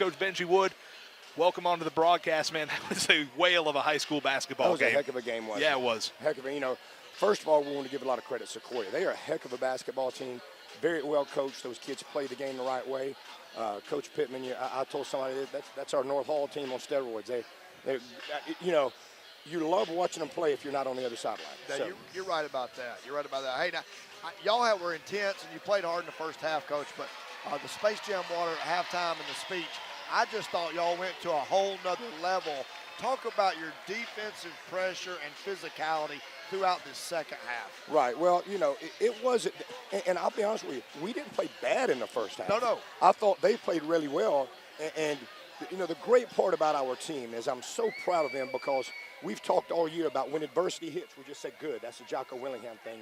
Coach Benjie Wood, welcome onto the broadcast, man. That was a whale of a high school basketball game. That was a heck of a game, wasn't it? Yeah, it was. Heck of a, first of all, we want to give a lot of credit to Sequoyah. They are a heck of a basketball team, very well coached. Those kids play the game the right way. Coach Pittman, I told somebody that's our North Hall team on steroids. You love watching them play if you're not on the other sideline. So. You're right about that. You're right about that. Hey, now, y'all were intense, and you played hard in the first half, Coach, but the Space Jam water at halftime and the speech, I just thought y'all went to a whole nother level. Talk about your defensive pressure and physicality throughout this second half. Right. Well, it wasn't, and I'll be honest with you, we didn't play bad in the first half. No. I thought they played really well, and the great part about our team is I'm so proud of them because we've talked all year about when adversity hits, we just say, good. That's a Jocko Willingham thing.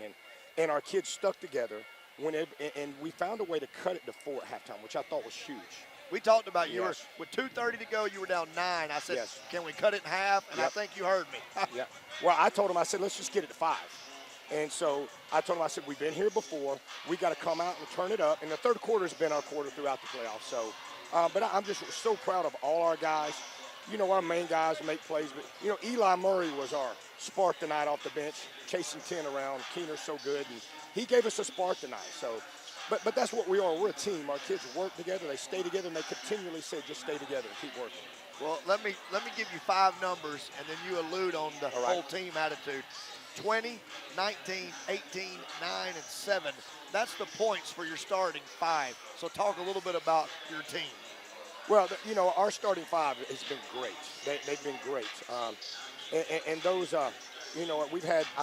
And our kids stuck together, and we found a way to cut it to 4 at halftime, which I thought was huge. We talked about you were, with 2:30 to go, you were down 9. I said, can we cut it in half? And I think you heard me. Yeah. Well, I told him, I said, let's just get it to 5. And so I told him, I said, we've been here before. We got to come out and turn it up. And the third quarter has been our quarter throughout the playoffs. So, but I'm just so proud of all our guys. Our main guys make plays, but, Eli Murray was our spark tonight off the bench, chasing 10 around. Keener's so good, and he gave us a spark tonight. So, but that's what we are. We're a team. Our kids work together. They stay together, and they continually say, just stay together and keep working. Well, let me give you 5 numbers, and then you allude on the whole team attitude. 20, 19, 18, 9, and 7. That's the points for your starting 5. So talk a little bit about your team. Well, our starting 5 has been great. They've been great. And those, I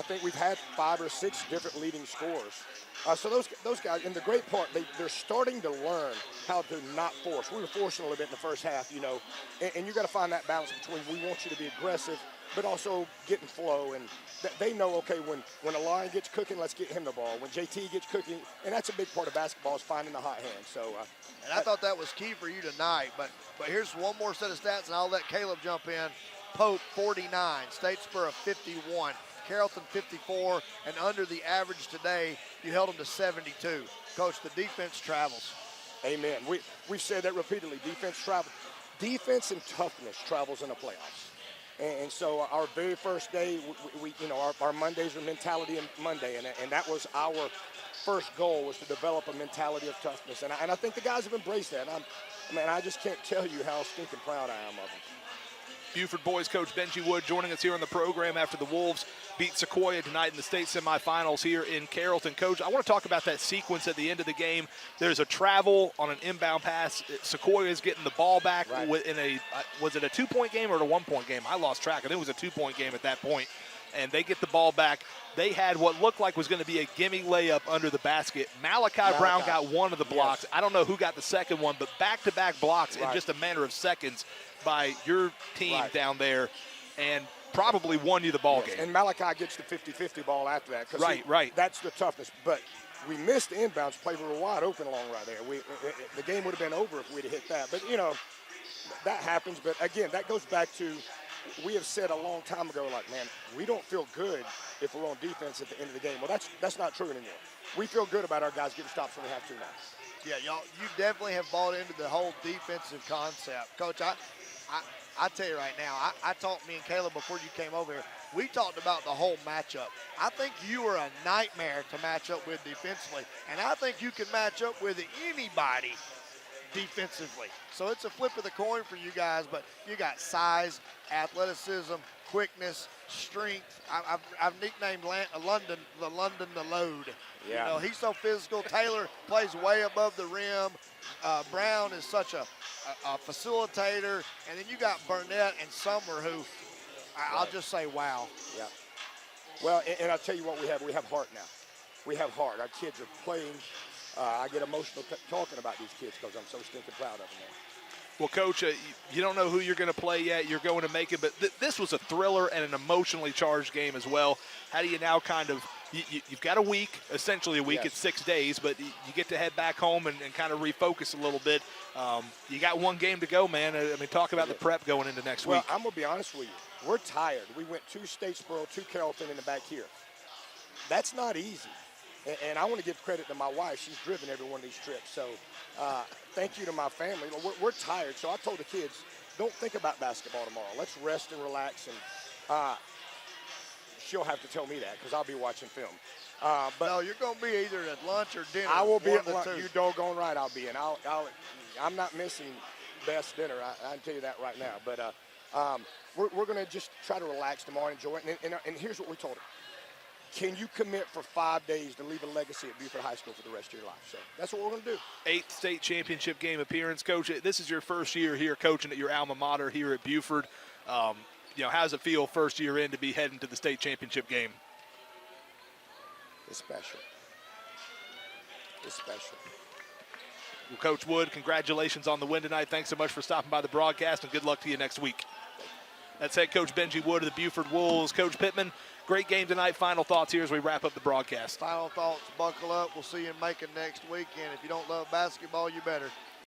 think we've had 5 or 6 different leading scorers. So those guys, and the great part, they're starting to learn how to not force. We were forcing a little bit in the first half, and you got to find that balance between we want you to be aggressive, but also getting flow. And they know, okay, when a line gets cooking, let's get him the ball. When JT gets cooking, and that's a big part of basketball is finding the hot hand. So, and I thought that was key for you tonight. But here's one more set of stats, and I'll let Caleb jump in. Pope 49, Statesboro 51, Carrollton 54, and under the average today, you held them to 72. Coach, the defense travels. Amen. We've said that repeatedly. Defense travels. Defense and toughness travels in the playoffs. And so our very first day, our Mondays are mentality and Monday, and that was our first goal, was to develop a mentality of toughness. And I think the guys have embraced that. I just can't tell you how stinking proud I am of them. Buford boys coach Benjie Wood joining us here on the program after the Wolves beat Sequoyah tonight in the state semifinals here in Carrollton. Coach, I want to talk about that sequence at the end of the game. There's a travel on an inbound pass. Sequoyah is getting the ball back in was it a 2-point game or a 1-point game? I lost track. I think it was a 2-point game at that point. And they get the ball back. They had what looked like was going to be a gimme layup under the basket. Malachi Brown got one of the blocks. I don't know who got the second one, but back-to-back blocks in just a matter of seconds by your team down there, and probably won you the ball game. And Malachi gets the 50-50 ball after that. Right. That's the toughness. But we missed the inbounds play. We were wide open along right there. The game would have been over if we'd have hit that. But, that happens. But, again, that goes back to we have said a long time ago, like, man, we don't feel good if we're on defense at the end of the game. Well, that's not true anymore. We feel good about our guys getting stops when we have to now. Yeah, y'all, you definitely have bought into the whole defensive concept. Coach, I tell you right now, I talked me and Caleb before you came over here. We talked about the whole matchup. I think you are a nightmare to match up with defensively, and I think you can match up with anybody defensively. So it's a flip of the coin for you guys, but you got size, athleticism, quickness, strength. I've nicknamed London the Load. Yeah. He's so physical. Taylor plays way above the rim. Brown is such a facilitator. And then you got Burnett and Summer, who I'll just say, wow. Yeah. Well, and I'll tell you what we have. We have heart now. We have heart. Our kids are playing. I get emotional talking about these kids because I'm so stinking proud of them, man. Well, Coach, you don't know who you're going to play yet. You're going to make it, but this was a thriller and an emotionally charged game as well. How do you now kind of you've got a week, essentially a week. It's 6 days, but you get to head back home and kind of refocus a little bit. You got one game to go, man. I mean, talk about the prep going into next week. Well, I'm going to be honest with you. We're tired. We went 2 Statesboro, 2 Carrollton in the back here. That's not easy. And I want to give credit to my wife. She's driven every one of these trips. So thank you to my family. We're tired. So I told the kids, don't think about basketball tomorrow. Let's rest and relax. And she'll have to tell me that because I'll be watching film. But no, you're going to be either at lunch or dinner. I will be one at of the lunch. two. You doggone right I'll be. And I'm not missing best dinner. I can tell you that right now. But we're going to just try to relax tomorrow and enjoy it. And here's what we told her. Can you commit for 5 days to leave a legacy at Buford High School for the rest of your life? So that's what we're going to do. 8th state championship game appearance, Coach. This is your first year here coaching at your alma mater here at Buford. How does it feel first year in to be heading to the state championship game? It's special. It's special. Well, Coach Wood, congratulations on the win tonight. Thanks so much for stopping by the broadcast, and good luck to you next week. That's head coach Benjie Wood of the Buford Wolves. Coach Pittman, great game tonight. Final thoughts here as we wrap up the broadcast. Final thoughts, buckle up. We'll see you in Macon next weekend. If you don't love basketball, you better.